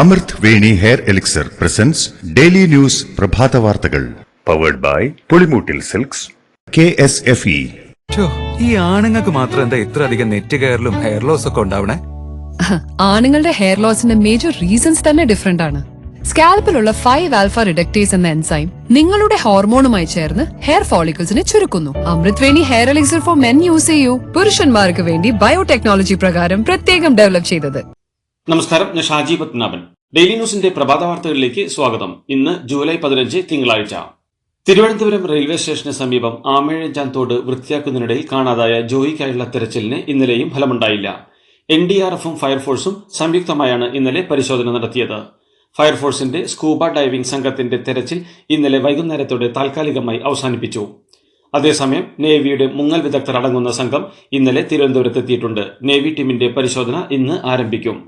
അമൃത് Veni hair elixir presents daily news പ്രഭാത വാർത്തകൾ powered by Pulimoottil silks KSFE. ഈ ആണുങ്ങൾക്ക് മാത്രം എന്താ ഇത്ര അധികം നെറ്റ് കെയറിലും ഹെയർ ലോസ് ഒക്കെ ഉണ്ടാവണേ? ആണുങ്ങളുടെ ഹെയർ ലോസിന്റെ മേജർ റീസൺസ് തന്നെ ഡിഫറെന്റ് ആണ്. സ്കാൽപ്പിലുള്ള 5-alpha റിഡക്ടേസ് എന്ന എൻസൈം നിങ്ങളുടെ ഹോർമോണുമായി ചേർന്ന് ഹെയർ ഫോളിക്കിൾസിനെ ചുരുക്കുന്നു. Amrut Veni hair elixir for men use ചെയ്യൂ. പുരുഷന്മാർക്ക് വേണ്ടി ബയോടെക്നോളജി പ്രകാരം പ്രത്യേകം ഡെവലപ്പ് ചെയ്തത്. നമസ്കാരം, ഞാൻ ഷാജി പത്മനാഭൻ. ഡെയിലി ന്യൂസിന്റെ പ്രഭാത വാർത്തകളിലേക്ക് സ്വാഗതം. ഇന്ന് ജൂലൈ 15 തിങ്കളാഴ്ച. തിരുവനന്തപുരം റെയിൽവേ സ്റ്റേഷന് സമീപം ആമേഴഞ്ചാൻ തോട് വൃത്തിയാക്കുന്നതിനിടയിൽ കാണാതായ ജോയിക്കായുള്ള തെരച്ചിലിന് ഇന്നലെയും ഫലമുണ്ടായില്ല. NDRFും ഫയർഫോഴ്സും സംയുക്തമായാണ് ഇന്നലെ പരിശോധന നടത്തിയത്. ഫയർഫോഴ്സിന്റെ സ്കൂബ ഡൈവിംഗ് സംഘത്തിന്റെ തെരച്ചിൽ ഇന്നലെ വൈകുന്നേരത്തോടെ താൽക്കാലികമായി അവസാനിപ്പിച്ചു. അതേസമയം നേവിയുടെ മുങ്ങൽ വിദഗ്ധർ അടങ്ങുന്ന സംഘം ഇന്നലെ തിരുവനന്തപുരത്തെത്തിയിട്ടുണ്ട്. നേവി ടീമിന്റെ പരിശോധന ഇന്ന് ആരംഭിക്കും.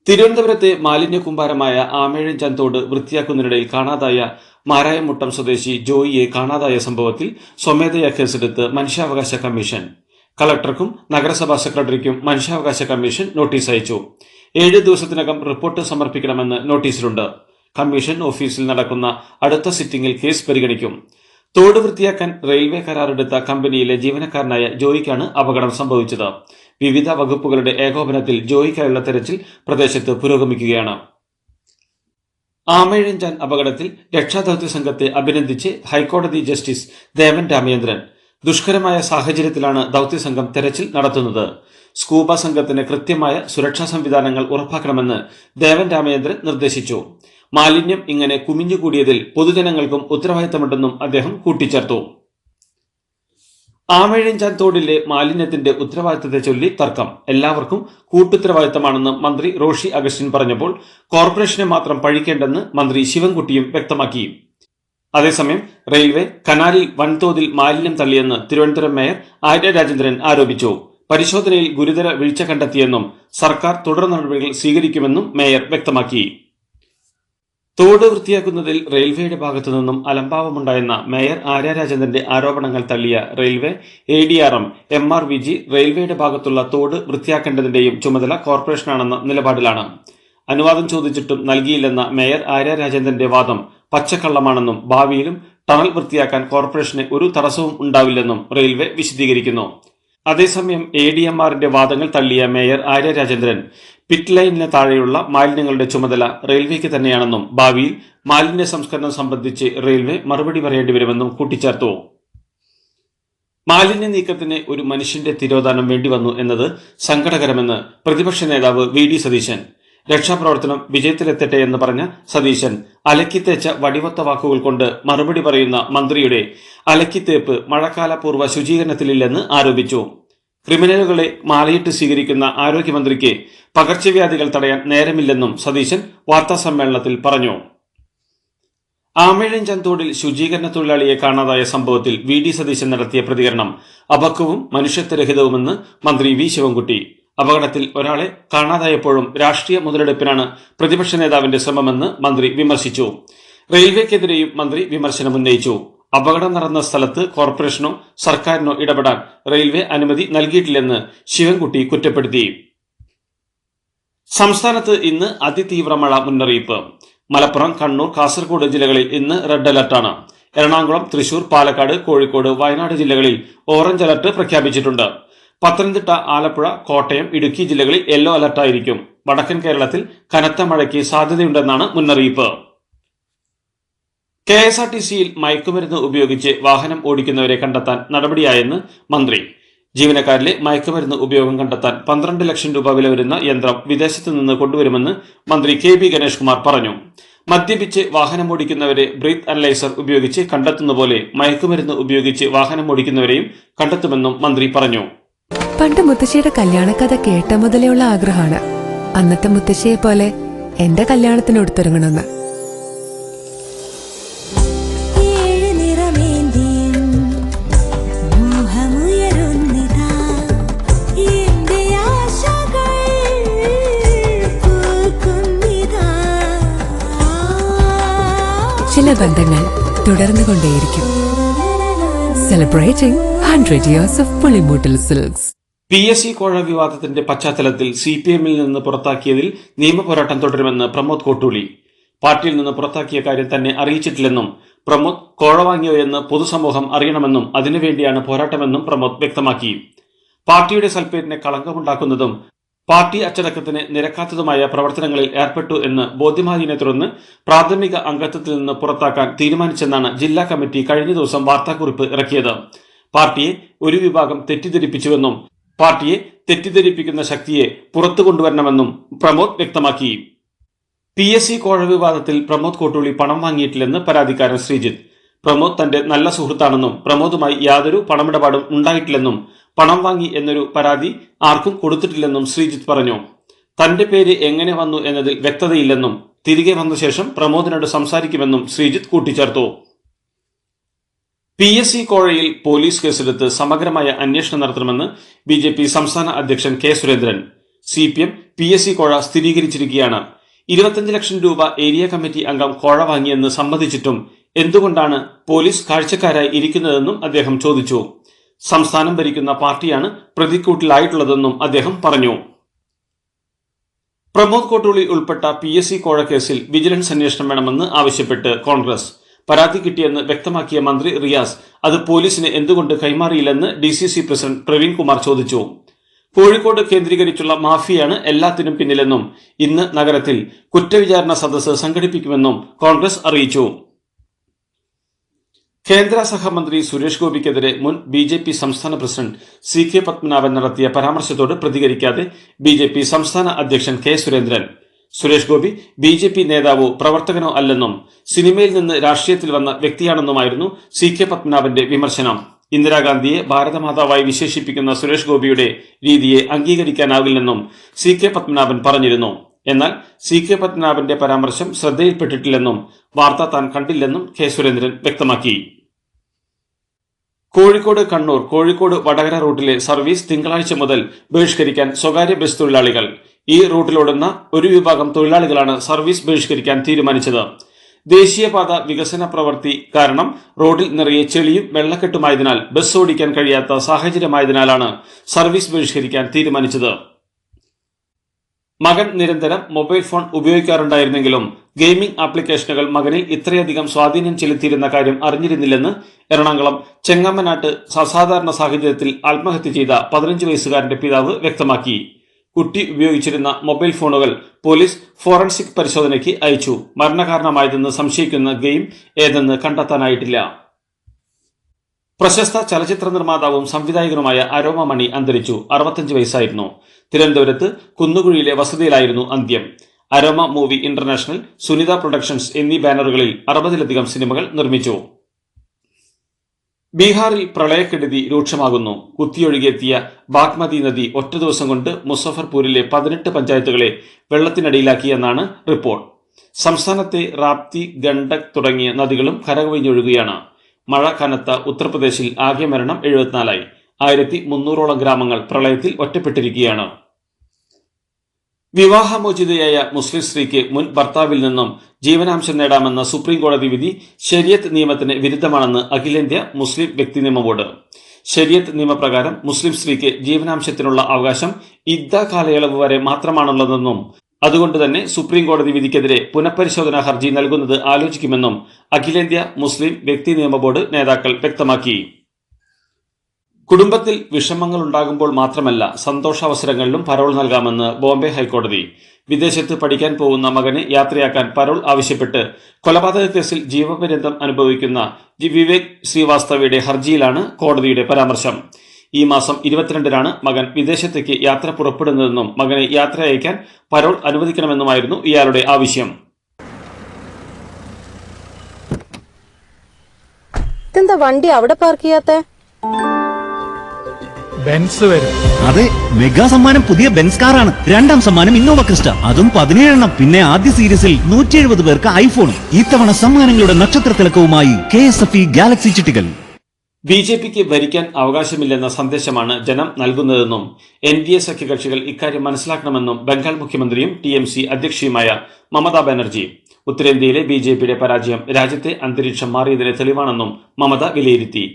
തിരുവനന്തപുരത്തെ മാലിന്യ കൂമ്പാരമായ ആമേഴഞ്ചാൻ തോട് വൃത്തിയാക്കുന്നതിനിടയിൽ കാണാതായ മാരായമുട്ടം സ്വദേശി ജോയിയെ കാണാതായ സംഭവത്തിൽ സ്വമേധയാ കേസെടുത്ത് മനുഷ്യാവകാശ കമ്മീഷൻ. കളക്ടർക്കും നഗരസഭാ സെക്രട്ടറിക്കും മനുഷ്യാവകാശ കമ്മീഷൻ നോട്ടീസ് അയച്ചു. 7 ദിവസത്തിനകം റിപ്പോർട്ട് സമർപ്പിക്കണമെന്ന് നോട്ടീസിലുണ്ട്. കമ്മീഷൻ ഓഫീസിൽ നടക്കുന്ന അടുത്ത സിറ്റിംഗിൽ കേസ് പരിഗണിക്കും. തോട് വൃത്തിയാക്കാൻ റെയിൽവേ കരാറെടുത്ത കമ്പനിയിലെ ജീവനക്കാരനായ ജോയിക്കാണ് അപകടം സംഭവിച്ചത്. വിവിധ വകുപ്പുകളുടെ ഏകോപനത്തിൽ ജോയിക്കായുള്ള തെരച്ചിൽ പ്രദേശത്ത് പുരോഗമിക്കുകയാണ്. ആമേഴഞ്ചാൻ അപകടത്തിൽ രക്ഷാദൌത്യ സംഘത്തെ അഭിനന്ദിച്ച് ഹൈക്കോടതി ജസ്റ്റിസ് ദേവൻ രാമചന്ദ്രൻ. ദുഷ്കരമായ സാഹചര്യത്തിലാണ് ദൌത്യസംഘം തെരച്ചിൽ നടത്തുന്നത്. സ്കൂബ സംഘത്തിന് കൃത്യമായ സുരക്ഷാ സംവിധാനങ്ങൾ ഉറപ്പാക്കണമെന്ന് ദേവൻ രാമചന്ദ്രൻ നിർദ്ദേശിച്ചു. മാലിന്യം ഇങ്ങനെ കുമിഞ്ഞുകൂടിയതിൽ പൊതുജനങ്ങൾക്കും ഉത്തരവാദിത്തമുണ്ടെന്നും അദ്ദേഹം കൂട്ടിച്ചേർത്തു. ആമേഴഞ്ചാൻ തോടിലെ മാലിന്യത്തിന്റെ ഉത്തരവാദിത്തത്തെ ചൊല്ലി തർക്കം എല്ലാവർക്കും കൂട്ടുത്തരവാദിത്തമാണെന്ന് മന്ത്രി റോഷി അഗസ്റ്റിൻ പറഞ്ഞപ്പോൾ കോർപ്പറേഷനെ മാത്രം പഴിക്കേണ്ടെന്ന് മന്ത്രി ശിവൻകുട്ടിയും വ്യക്തമാക്കി. അതേസമയം റെയിൽവേ കനാലിൽ വൻതോതിൽ മാലിന്യം തള്ളിയെന്ന് തിരുവനന്തപുരം മേയർ ആര്യ രാജേന്ദ്രൻ ആരോപിച്ചു. പരിശോധനയിൽ ഗുരുതര വീഴ്ച കണ്ടെത്തിയെന്നും സർക്കാർ തുടർ നടപടികൾ സ്വീകരിക്കുമെന്നും മേയർ വ്യക്തമാക്കി. തോട് വൃത്തിയാക്കുന്നതിൽ റെയിൽവേയുടെ ഭാഗത്തു നിന്നും അലംഭാവമുണ്ടായെന്ന മേയർ ആര്യ രാജേന്ദ്രന്റെ ആരോപണങ്ങൾ തള്ളിയ റെയിൽവേ ADRM MRVG റെയിൽവേയുടെ ഭാഗത്തുള്ള തോട് വൃത്തിയാക്കേണ്ടതിന്റെയും ചുമതല കോർപ്പറേഷനാണെന്ന നിലപാടിലാണ്. അനുവാദം ചോദിച്ചിട്ടും നൽകിയില്ലെന്ന മേയർ ആര്യ രാജേന്ദ്രന്റെ വാദം പച്ചക്കള്ളമാണെന്നും ഭാവിയിലും ടണൽ വൃത്തിയാക്കാൻ കോർപ്പറേഷന് ഒരു തടസ്സവും ഉണ്ടാവില്ലെന്നും റെയിൽവേ വിശദീകരിക്കുന്നു. അതേസമയം ADMRന്റെ വാദങ്ങൾ തള്ളിയ മേയർ ആര്യ രാജേന്ദ്രൻ പിറ്റ് ലൈനിന് താഴെയുള്ള മാലിന്യങ്ങളുടെ ചുമതല റെയിൽവേക്ക് തന്നെയാണെന്നും ഭാവിയിൽ മാലിന്യ സംസ്കരണം സംബന്ധിച്ച് റെയിൽവേ മറുപടി പറയേണ്ടി വരുമെന്നും കൂട്ടിച്ചേർത്തു. മാലിന്യ നീക്കത്തിന് ഒരു മനുഷ്യന്റെ തിരോധാനം വേണ്ടിവന്നു എന്നത് സങ്കടകരമെന്ന് പ്രതിപക്ഷ നേതാവ് VD സതീശൻ. രക്ഷാപ്രവർത്തനം വിജയത്തിലെത്തട്ടെ എന്ന് പറഞ്ഞ സതീശൻ അലക്കിത്തേച്ച വടിവത്ത വാക്കുകൾ കൊണ്ട് മറുപടി പറയുന്ന മന്ത്രിയുടെ അലക്കിത്തേപ്പ് മഴക്കാലപൂർവ്വ ശുചീകരണത്തിലില്ലെന്ന് ആരോപിച്ചു. ക്രിമിനലുകളെ മാലയിട്ട് സ്വീകരിക്കുന്ന ആരോഗ്യമന്ത്രിക്ക് പകർച്ചവ്യാധികൾ തടയാൻ നേരമില്ലെന്നും സതീശൻ വാർത്താസമ്മേളനത്തിൽ പറഞ്ഞു. ആമേഴഞ്ചാൻ തോടിൽ ശുചീകരണ തൊഴിലാളിയെ കാണാതായ സംഭവത്തിൽ VD സതീശൻ നടത്തിയ പ്രതികരണം അപക്വവും മനുഷ്യത്വരഹിതവുമെന്ന് മന്ത്രി V ശിവൻകുട്ടി. അപകടത്തിൽ ഒരാളെ കാണാതായപ്പോഴും രാഷ്ട്രീയ മുതലെടുപ്പിനാണ് പ്രതിപക്ഷ നേതാവിന്റെ ശ്രമമെന്ന് മന്ത്രി വിമർശിച്ചു. റെയിൽവേക്കെതിരെയും മന്ത്രി വിമർശനമുന്നയിച്ചു. അപകടം നടന്ന സ്ഥലത്ത് കോർപ്പറേഷനോ സർക്കാരിനോ ഇടപെടാൻ റെയിൽവേ അനുമതി നൽകിയിട്ടില്ലെന്ന് ശിവൻകുട്ടി കുറ്റപ്പെടുത്തി. സംസ്ഥാനത്ത് ഇന്ന് അതിതീവ്ര മഴ മുന്നറിയിപ്പ്. മലപ്പുറം, കണ്ണൂർ, കാസർഗോഡ് ജില്ലകളിൽ ഇന്ന് റെഡ് അലർട്ടാണ്. എറണാകുളം, തൃശൂർ, പാലക്കാട്, കോഴിക്കോട്, വയനാട് ജില്ലകളിൽ ഓറഞ്ച് അലർട്ട് പ്രഖ്യാപിച്ചിട്ടുണ്ട്. പത്തനംതിട്ട, ആലപ്പുഴ, കോട്ടയം, ഇടുക്കി ജില്ലകളിൽ യെല്ലോ അലർട്ടായിരിക്കും. വടക്കൻ കേരളത്തിൽ കനത്ത മഴയ്ക്ക് സാധ്യതയുണ്ടെന്നാണ് മുന്നറിയിപ്പ്. KSRTCയിൽ മയക്കുമരുന്ന് ഉപയോഗിച്ച് വാഹനം ഓടിക്കുന്നവരെ കണ്ടെത്താൻ നടപടിയായെന്ന് മന്ത്രി. ജീവനക്കാരിലെ മയക്കുമരുന്ന് ഉപയോഗം കണ്ടെത്താൻ 12 ലക്ഷം രൂപ വില വരുന്ന യന്ത്രം വിദേശത്തു നിന്ന് കൊണ്ടുവരുമെന്ന് മന്ത്രി KB ഗണേഷ് കുമാർ പറഞ്ഞു. മദ്യപിച്ച് വാഹനമോടിക്കുന്നവരെ ബ്രീത്ത് അനലൈസർ ഉപയോഗിച്ച് കണ്ടെത്തുന്ന പോലെ മയക്കുമരുന്ന് ഉപയോഗിച്ച് വാഹനമോടിക്കുന്നവരെയും കണ്ടെത്തുമെന്നും മന്ത്രി പറഞ്ഞു. പണ്ട് മുത്തശ്ശിയുടെ കല്യാണക്കഥ കേട്ട മുതലെയുള്ള ആഗ്രഹമാണ് അന്നത്തെ മുത്തശ്ശിയെ പോലെ എന്റെ കല്യാണത്തിന് എടുത്തൊരുങ്ങണമെന്ന്. ചില ബന്ധങ്ങൾ തുടർന്നുകൊണ്ടേയിരിക്കും. Celebrating 100 years of Pulimoottil silks. PSC കോഴ വിവാദത്തിന്റെ പശ്ചാത്തലത്തിൽ CPM-ൽ നിന്ന് പുറത്താക്കിയതിൽ നിയമപോരാട്ടം തുടരുമെന്ന് പ്രമോദ് കോട്ടൂളി. പാർട്ടിയിൽ നിന്ന് പുറത്താക്കിയ കാര്യം തന്നെ അറിയിച്ചിട്ടില്ലെന്നും പ്രമോദ് കോഴ വാങ്ങിയോ എന്ന് പൊതുസമൂഹം അറിയണമെന്നും അതിനുവേണ്ടിയാണ് പോരാട്ടമെന്നും പ്രമോദ് വ്യക്തമാക്കി. പാർട്ടിയുടെ സൽപ്പേരിനെ കളങ്കമുണ്ടാക്കുന്നതും പാർട്ടി അച്ചടക്കത്തിന് നിരക്കാത്തതുമായ പ്രവർത്തനങ്ങളിൽ ഏർപ്പെട്ടു എന്ന് ബോധ്യമായതിനെ തുടർന്ന് പ്രാഥമിക അംഗത്വത്തിൽ നിന്ന് പുറത്താക്കാൻ തീരുമാനിച്ചെന്നാണ് ജില്ലാ കമ്മിറ്റി കഴിഞ്ഞ ദിവസം വാർത്താക്കുറിപ്പ് ഇറക്കിയത്. പാർട്ടിയെ ഒരു വിഭാഗം തെറ്റിദ്ധരിപ്പിച്ചുവെന്നും പാർട്ടിയെ തെറ്റിദ്ധരിപ്പിക്കുന്ന ശക്തിയെ പുറത്തു കൊണ്ടുവരണമെന്നും പ്രമോദ് വ്യക്തമാക്കി. PSC കോഴ വിവാദത്തിൽ പ്രമോദ് കോട്ടൂളി പണം വാങ്ങിയിട്ടില്ലെന്ന് പരാതിക്കാരൻ ശ്രീജിത്ത്. പ്രമോദ് തന്റെ നല്ല സുഹൃത്താണെന്നും പ്രമോദുമായി യാതൊരു പണമിടപാടും ഉണ്ടായിട്ടില്ലെന്നും പണം വാങ്ങി എന്നൊരു പരാതി ആർക്കും കൊടുത്തിട്ടില്ലെന്നും ശ്രീജിത്ത് പറഞ്ഞു. തന്റെ പേര് എങ്ങനെ വന്നു എന്നതിൽ വ്യക്തതയില്ലെന്നും തിരികെ വന്ന ശേഷം പ്രമോദിനോട് സംസാരിക്കുമെന്നും ശ്രീജിത്ത് കൂട്ടിച്ചേർത്തു. PSC കോഴയിൽ പോലീസ് കേസെടുത്ത് സമഗ്രമായ അന്വേഷണം നടത്തണമെന്ന് BJP സംസ്ഥാന അധ്യക്ഷൻ K. സുരേന്ദ്രൻ. CPM PSC കോഴ സ്ഥിരീകരിച്ചിരിക്കുകയാണ്. 25 ലക്ഷം രൂപ ഏരിയ കമ്മിറ്റി അംഗം കോഴ വാങ്ങിയെന്ന് സമ്മതിച്ചിട്ടും എന്തുകൊണ്ടാണ് പോലീസ് കാഴ്ചക്കാരായി ഇരിക്കുന്നതെന്നും അദ്ദേഹം ചോദിച്ചു. സംസ്ഥാനം ഭരിക്കുന്ന പാർട്ടിയാണ് പ്രതിക്കൂട്ടിലായിട്ടുള്ളതെന്നും അദ്ദേഹം പറഞ്ഞു. പ്രമോദ് കോട്ടൂളി ഉൾപ്പെട്ട PSC കോഴ കേസിൽ വിജിലൻസ് അന്വേഷണം വേണമെന്ന് ആവശ്യപ്പെട്ട് കോൺഗ്രസ്. പരാതി കിട്ടിയെന്ന് വ്യക്തമാക്കിയ മന്ത്രി റിയാസ് അത് പോലീസിന് എന്തുകൊണ്ട് കൈമാറിയില്ലെന്ന് DCC പ്രസിഡന്റ് പ്രവീൺ കുമാർ ചോദിച്ചു. കോഴിക്കോട് കേന്ദ്രീകരിച്ചുള്ള മാഫിയാണ് എല്ലാത്തിനും പിന്നിലെന്നും ഇന്ന് നഗരത്തിൽ കുറ്റവിചാരണ സദസ്സ് സംഘടിപ്പിക്കുമെന്നും കോൺഗ്രസ് അറിയിച്ചു. കേന്ദ്ര സഹമന്ത്രി സുരേഷ് ഗോപിക്കെതിരെ മുൻ BJP സംസ്ഥാന പ്രസിഡന്റ് CK പത്മനാഭൻ നടത്തിയ പരാമർശത്തോട് പ്രതികരിക്കാതെ BJP സംസ്ഥാന അധ്യക്ഷൻ K. സുരേന്ദ്രൻ. സുരേഷ് ഗോപി BJP നേതാവോ പ്രവർത്തകനോ അല്ലെന്നും സിനിമയിൽ നിന്ന് രാഷ്ട്രീയത്തിൽ വന്ന വ്യക്തിയാണെന്നുമായിരുന്നു CK പത്മനാഭന്റെ വിമർശനം. ഇന്ദിരാഗാന്ധിയെ ഭാരതമാതാവായി വിശേഷിപ്പിക്കുന്ന സുരേഷ് ഗോപിയുടെ രീതിയെ അംഗീകരിക്കാനാവില്ലെന്നും CK പത്മനാഭൻ പറഞ്ഞിരുന്നു. എന്നാൽ CK പത്മനാഭന്റെ പരാമർശം ശ്രദ്ധയിൽപ്പെട്ടിട്ടില്ലെന്നും വാർത്ത താൻ കണ്ടില്ലെന്നും K. സുരേന്ദ്രൻ വ്യക്തമാക്കി. കോഴിക്കോട് കണ്ണൂർ കോഴിക്കോട് വടകര റൂട്ടിലെ സർവീസ് തിങ്കളാഴ്ച മുതൽ ബഹിഷ്കരിക്കാൻ സ്വകാര്യ ബസ് തൊഴിലാളികൾ. ഈ റൂട്ടിലോടുന്ന ഒരു വിഭാഗം തൊഴിലാളികളാണ് സർവീസ് ബഹിഷ്കരിക്കാൻ തീരുമാനിച്ചത്. ദേശീയപാത വികസന പ്രവൃത്തി കാരണം റോഡിൽ നിറയെ ചെളിയും വെള്ളക്കെട്ടുമായതിനാൽ ബസ് ഓടിക്കാൻ കഴിയാത്ത സാഹചര്യമായതിനാലാണ് സർവീസ് ബഹിഷ്കരിക്കാൻ തീരുമാനിച്ചത്. മകൻ നിരന്തരം മൊബൈൽ ഫോൺ ഉപയോഗിക്കാറുണ്ടായിരുന്നെങ്കിലും ഗെയിമിംഗ് ആപ്ലിക്കേഷനുകൾ മകനിൽ ഇത്രയധികം സ്വാധീനം ചെലുത്തിയിരുന്ന കാര്യം അറിഞ്ഞിരുന്നില്ലെന്ന് എറണാകുളം ചെങ്ങമ്മനാട്ട് അസാധാരണ സാഹചര്യത്തിൽ ആത്മഹത്യ ചെയ്ത 15 വയസ്സുകാരന്റെ പിതാവ് വ്യക്തമാക്കി. കുട്ടി ഉപയോഗിച്ചിരുന്ന മൊബൈൽ ഫോണുകൾ പോലീസ് ഫോറൻസിക് പരിശോധനയ്ക്ക് അയച്ചു. മരണകാരണമായതെന്ന് സംശയിക്കുന്ന ഗെയിം ഏതെന്ന് കണ്ടെത്താനായിട്ടില്ല. പ്രശസ്ത ചലച്ചിത്ര നിർമ്മാതാവും സംവിധായകനുമായ അരോമ മണി അന്തരിച്ചു. 65 വയസ്സായിരുന്നു. തിരുവനന്തപുരത്ത് കുന്നുകുഴിയിലെ വസതിയിലായിരുന്നു അന്ത്യം. Aroma movie international, Sunitha productions എന്നീ ബാനറുകളിൽ 60-ലധികം സിനിമകൾ നിർമ്മിച്ചു. ബീഹാറിൽ പ്രളയക്കെടുതി രൂക്ഷമാകുന്നു. കുത്തിയൊഴുകിയെത്തിയ ബാഗ്മതി നദി ഒറ്റ ദിവസം കൊണ്ട് മുസഫർപൂരിലെ 18 പഞ്ചായത്തുകളെ വെള്ളത്തിനടിയിലാക്കിയെന്നാണ് റിപ്പോർട്ട്. സംസ്ഥാനത്തെ റാപ്തി, ഗണ്ഡക് തുടങ്ങിയ നദികളും കരകവിഞ്ഞൊഴുകുകയാണ്. മഴ കനത്ത ഉത്തർപ്രദേശിൽ ആകെ മരണം 74ആയി. 1300ഓളം ഗ്രാമങ്ങൾ പ്രളയത്തിൽ ഒറ്റപ്പെട്ടിരിക്കുകയാണ്. വിവാഹമോചിതയായ മുസ്ലിം സ്ത്രീക്ക് മുൻ ഭർത്താവിൽ നിന്നും ജീവനാംശം നേടാമെന്ന സുപ്രീം കോടതി വിധി ശരിയത്ത് നിയമത്തിന് വിരുദ്ധമാണെന്ന് അഖിലേന്ത്യാ മുസ്ലിം വ്യക്തി നിയമ ബോർഡ്. ശരിയത്ത് നിയമപ്രകാരം മുസ്ലിം സ്ത്രീക്ക് ജീവനാംശത്തിനുള്ള അവകാശം ഇദ്ദ കാലയളവ് വരെ മാത്രമാണുള്ളതെന്നും അതുകൊണ്ട് തന്നെ സുപ്രീം കോടതി വിധിക്കെതിരെ പുനഃപരിശോധനാ ഹർജി നൽകുന്നത് ആലോചിക്കുമെന്നും അഖിലേന്ത്യാ മുസ്ലിം വ്യക്തി നിയമ ബോർഡ് നേതാക്കൾ വ്യക്തമാക്കി. കുടുംബത്തിൽ വിഷമങ്ങൾ ഉണ്ടാകുമ്പോൾ മാത്രമല്ല സന്തോഷാവസരങ്ങളിലും പരോൾ നൽകാമെന്ന് ബോംബെ ഹൈക്കോടതി. വിദേശത്ത് പഠിക്കാൻ പോകുന്ന മകനെ യാത്രയാക്കാൻ പരോൾ ആവശ്യപ്പെട്ട് കൊലപാതക കേസിൽ ജീവപര്യന്തം അനുഭവിക്കുന്ന വിവേക് ശ്രീവാസ്തവയുടെ ഹർജിയിലാണ് കോടതിയുടെ പരാമർശം. ഈ മാസം 22-നാണ് മകൻ വിദേശത്തേക്ക് യാത്ര പുറപ്പെടുന്നതെന്നും മകനെ യാത്ര അയക്കാൻ പരോൾ അനുവദിക്കണമെന്നുമായിരുന്നു ഇയാളുടെ ആവശ്യം. ഇതെന്താ വണ്ടി അവിടെ പാർക്ക് ചെയ്യാത്തെ? ബെൻസ് വരും. അതെ, മെഗാ സമ്മാനം പുതിയ ബെൻസ് കാറാണ്. 2ാം സമ്മാനം ഇന്നോവ ക്രിസ്റ്റ, അതും 17 എണ്ണം. പിന്നെ ആദ്യ സീരീസിൽ 170 പേർക്ക് ഐഫോണും. ഇത്തവണ സമ്മാനങ്ങളുടെ നക്ഷത്ര തിളക്കവുമായി KSFE ഗാലക്സി ചിട്ടികൾ. BJPക്ക് ഭരിക്കാൻ അവകാശമില്ലെന്ന സന്ദേശമാണ് ജനം നൽകുന്നതെന്നും NDA സഖ്യകക്ഷികൾ ഇക്കാര്യം മനസ്സിലാക്കണമെന്നും ബംഗാൾ മുഖ്യമന്ത്രിയും TMC അധ്യക്ഷയുമായ മമതാ ബാനർജി. ഉത്തരേന്ത്യയിലെ BJPയുടെ പരാജയം രാജ്യത്തെ അന്തരീക്ഷം മാറിയതിന് തെളിവാണെന്നും മമത വിലയിരുത്തി.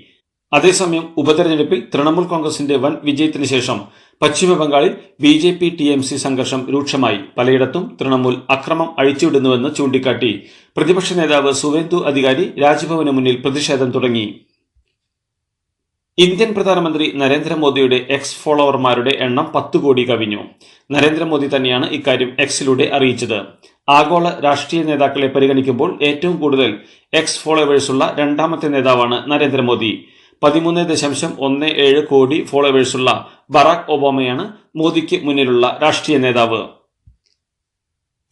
അതേസമയം ഉപതെരഞ്ഞെടുപ്പിൽ തൃണമൂൽ കോൺഗ്രസിന്റെ വൻ വിജയത്തിന് ശേഷം പശ്ചിമബംഗാളിൽ BJP TMC സംഘർഷം രൂക്ഷമായി. പലയിടത്തും തൃണമൂൽ അക്രമം അഴിച്ചുവിടുന്നുവെന്ന് ചൂണ്ടിക്കാട്ടി പ്രതിപക്ഷ നേതാവ് സുവേന്ദു അധികാരി രാജ്ഭവന് മുന്നിൽ പ്രതിഷേധം തുടങ്ങി. ഇന്ത്യൻ പ്രധാനമന്ത്രി നരേന്ദ്രമോദിയുടെ എക്സ് ഫോളോവർമാരുടെ എണ്ണം 10 കോടി കവിഞ്ഞു. നരേന്ദ്രമോദി തന്നെയാണ് ഇക്കാര്യം എക്സിലൂടെ അറിയിച്ചത്. ആഗോള രാഷ്ട്രീയ നേതാക്കളെ പരിഗണിക്കുമ്പോൾ ഏറ്റവും കൂടുതൽ എക്സ് ഫോളോവേഴ്സുള്ള രണ്ടാമത്തെ നേതാവാണ് നരേന്ദ്രമോദി. 13.17 കോടി ഫോളോവേഴ്സുള്ള ബറാക് ഒബാമയാണ് മോദിക്ക് മുന്നിലുള്ള രാഷ്ട്രീയ നേതാവ്.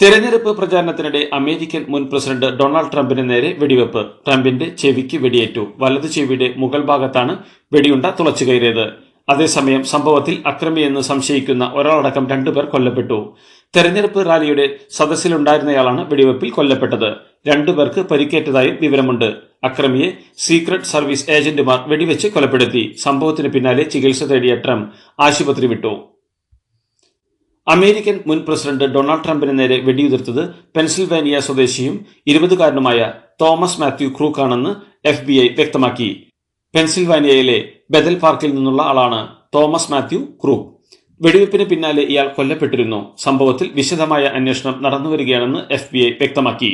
തെരഞ്ഞെടുപ്പ് പ്രചാരണത്തിനിടെ അമേരിക്കൻ മുൻ പ്രസിഡന്റ് ഡൊണാൾഡ് ട്രംപിന് നേരെ വെടിവെപ്പ്. ട്രംപിന്റെ ചെവിക്ക് വെടിയേറ്റു. വലതു ചെവിയുടെ മുകൾ ഭാഗത്താണ് വെടിയുണ്ട തുളച്ചുകയറിയത്. അതേസമയം സംഭവത്തിൽ അക്രമിയെന്ന് സംശയിക്കുന്ന ഒരാളടക്കം 2 പേർ കൊല്ലപ്പെട്ടു. തെരഞ്ഞെടുപ്പ് റാലിയുടെ സദസ്സിലുണ്ടായിരുന്നയാളാണ് വെടിവെപ്പിൽ കൊല്ലപ്പെട്ടത്. 2 പേർക്ക് പരിക്കേറ്റതായും വിവരമുണ്ട്. അക്രമിയെ സീക്രട്ട് സർവീസ് ഏജന്റുമാർ വെടിവെച്ച് കൊലപ്പെടുത്തി. സംഭവത്തിന് പിന്നാലെ ചികിത്സ തേടിയ ട്രംപ് ആശുപത്രി വിട്ടു. അമേരിക്കൻ മുൻ പ്രസിഡന്റ് ഡൊണാൾഡ് ട്രംപിന് നേരെ വെടിയുതിർത്തത് പെൻസിൽവാനിയ സ്വദേശിയും 20-കാരനുമായ തോമസ് മാത്യു ക്രൂക്കാണെന്ന് FBI വ്യക്തമാക്കി. പെൻസിൽവാനിയയിലെ ബെതൽ പാർക്കിൽ നിന്നുള്ള ആളാണ് തോമസ് മാത്യു ക്രൂക്ക്. വെടിവെപ്പിന് പിന്നാലെ ഇയാൾ കൊല്ലപ്പെട്ടിരുന്നു. സംഭവത്തിൽ വിശദമായ അന്വേഷണം നടന്നുവരികയാണെന്ന് FBI വ്യക്തമാക്കി.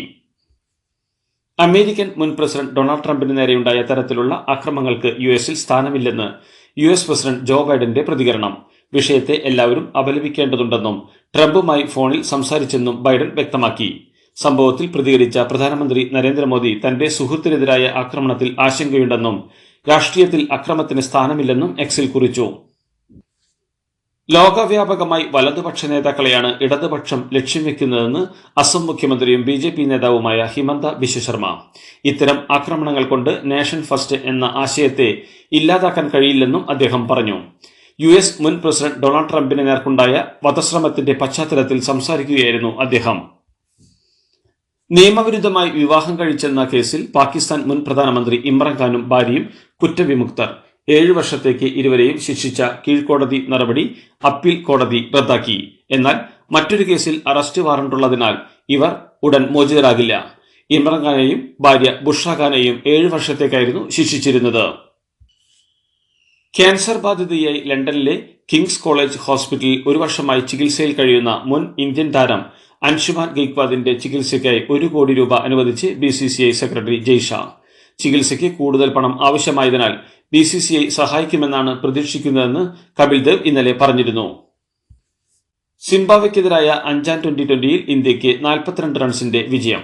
അമേരിക്കൻ മുൻ പ്രസിഡന്റ് ഡൊണാൾഡ് ട്രംപിന് നേരെയുണ്ടായ തരത്തിലുള്ള അക്രമങ്ങൾക്ക് US-ൽ സ്ഥാനമില്ലെന്ന് US പ്രസിഡന്റ് ജോ ബൈഡന്റെ പ്രതികരണം. വിഷയത്തെ എല്ലാവരും അപലപിക്കേണ്ടതുണ്ടെന്നും ട്രംപുമായി ഫോണിൽ സംസാരിച്ചെന്നും ബൈഡൻ വ്യക്തമാക്കി. സംഭവത്തിൽ പ്രതികരിച്ച പ്രധാനമന്ത്രി നരേന്ദ്രമോദി തന്റെ സുഹൃത്തിനെതിരായ ആക്രമണത്തിൽ ആശങ്കയുണ്ടെന്നും രാഷ്ട്രീയത്തിൽ അക്രമത്തിന് സ്ഥാനമില്ലെന്നും എക്സിൽ കുറിച്ചു. ലോകവ്യാപകമായി വലതുപക്ഷ നേതാക്കളെയാണ് ഇടതുപക്ഷം ലക്ഷ്യം വെക്കുന്നതെന്ന് അസം മുഖ്യമന്ത്രിയും BJP നേതാവുമായ ഹിമന്ത ബിശ്വ ശർമ്മ. ഇത്തരം ആക്രമണങ്ങൾ കൊണ്ട് നേഷൻ ഫസ്റ്റ് എന്ന ആശയത്തെ ഇല്ലാതാക്കാൻ കഴിയില്ലെന്നും അദ്ദേഹം പറഞ്ഞു. US മുൻ പ്രസിഡന്റ് ഡൊണാൾഡ് ട്രംപിന് നേർക്കുണ്ടായ വധശ്രമത്തിന്റെ പശ്ചാത്തലത്തിൽ സംസാരിക്കുകയായിരുന്നു അദ്ദേഹം. നിയമവിരുദ്ധമായി വിവാഹം കഴിച്ചെന്ന കേസിൽ പാകിസ്ഥാൻ മുൻ പ്രധാനമന്ത്രി ഇമ്രാൻഖാനും ഭാര്യയും കുറ്റവിമുക്തർ. 7 വർഷത്തേക്ക് ഇരുവരെയും ശിക്ഷിച്ച കീഴ്ക്കോടതി നടപടി അപ്പീൽ കോടതി റദ്ദാക്കി. എന്നാൽ മറ്റൊരു കേസിൽ അറസ്റ്റ് വാറണ്ടുള്ളതിനാൽ ഇവർ ഉടൻ മോചിതരാകില്ല. ഇമ്രാൻഖാനെയും ഭാര്യ ബുഷ്ര ഖാനെയും 7 വർഷത്തേക്കായിരുന്നു ശിക്ഷിച്ചിരുന്നത്. ക്യാൻസർ ബാധിതയായി ലണ്ടനിലെ കിങ്സ് കോളേജ് ഹോസ്പിറ്റലിൽ 1 വർഷമായി ചികിത്സയിൽ കഴിയുന്ന മുൻ ഇന്ത്യൻ താരം അൻഷുമാൻ ഗെയ്ക്വാദിന്റെ ചികിത്സയ്ക്കായി 1 കോടി രൂപ അനുവദിച്ച് BCCI സെക്രട്ടറി ജയ് ഷാ. ചികിത്സയ്ക്ക് കൂടുതൽ പണം ആവശ്യമായതിനാൽ BCCI സഹായിക്കുമെന്നാണ് പ്രതീക്ഷിക്കുന്നതെന്ന് കപിൽ ദേവ് ഇന്നലെ പറഞ്ഞിരുന്നു. സിംബാബ്വെക്കെതിരായ 5ാം T20യിൽ ഇന്ത്യക്ക് 42 റൺസിന്റെ വിജയം.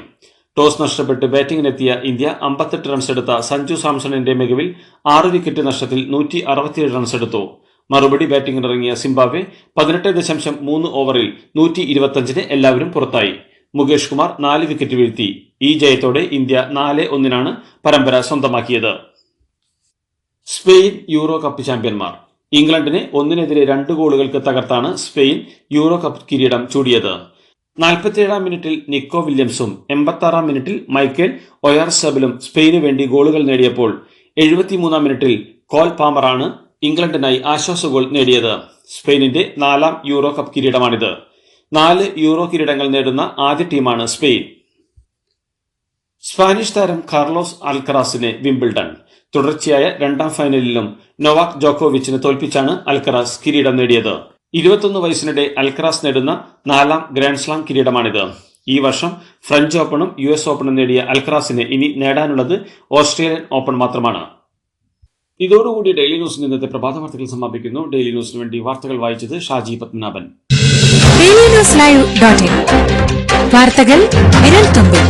ടോസ് നഷ്ടപ്പെട്ട് ബാറ്റിംഗിനെത്തിയ ഇന്ത്യ 58 റൺസ് എടുത്ത സഞ്ജു സാംസണിന്റെ മികവിൽ 6 വിക്കറ്റ് നഷ്ടത്തിൽ 167 റൺസ് എടുത്തു. മറുപടി ബാറ്റിംഗിനിറങ്ങിയ സിംബാബ്വെ 18.3 ഓവറിൽ 125-ന് എല്ലാവരും പുറത്തായി. മുകേഷ് കുമാർ 4 വിക്കറ്റ് വീഴ്ത്തി. ഈ ജയത്തോടെ ഇന്ത്യ 4-1 പരമ്പര സ്വന്തമാക്കിയത്. സ്പെയിൻ യൂറോ കപ്പ് ചാമ്പ്യന്മാർ. ഇംഗ്ലണ്ടിനെ 1-2 ഗോളുകൾക്ക് തകർത്താണ് സ്പെയിൻ യൂറോ കപ്പ് കിരീടം ചൂടിയത്. 47-ാം മിനിറ്റിൽ നിക്കോ വില്യംസും 86-ാം മിനിറ്റിൽ മൈക്കേൽ ഒയാർസബലും സ്പെയിനു വേണ്ടി ഗോളുകൾ നേടിയപ്പോൾ 73-ാം മിനിറ്റിൽ കോൽ പാമറാണ് ഇംഗ്ലണ്ടിനായി ആശ്വാസ ഗോൾ നേടിയത്. സ്പെയിനിന്റെ 4ാം യൂറോ കപ്പ് കിരീടമാണിത്. 4 യൂറോ കിരീടങ്ങൾ നേടുന്ന ആദ്യ ടീമാണ് സ്പെയിൻ. സ്പാനിഷ് താരം കാർലോസ് അൽക്കറാസിന് വിംബിൾഡൺ. തുടർച്ചയായ 2ാം ഫൈനലിലും നൊവാക് ജോക്കോവിച്ചിനെ തോൽപ്പിച്ചാണ് അൽക്കറാസ് കിരീടം നേടിയത്. 21 വയസ്സിനിടെ അൽക്കറാസ് നേടുന്ന 4ാം ഗ്രാൻഡ് സ്ലാം കിരീടമാണിത്. ഈ വർഷം ഫ്രഞ്ച് ഓപ്പണും US ഓപ്പണും നേടിയ അൽക്കറാസിന് ഇനി നേടാനുള്ളത് ഓസ്ട്രേലിയൻ ഓപ്പൺ മാത്രമാണ്. ഇതോടുകൂടി ഡെയിലി ന്യൂസിന് ഇന്നത്തെ പ്രഭാത വാർത്തകൾ സമാപിക്കുന്നു. ഡെയിലി ന്യൂസിന് വേണ്ടി വാർത്തകൾ വായിച്ചത് ഷാജി പത്മനാഭൻ. വാർത്തകൾ വിരൽ തുമ്പിൽ.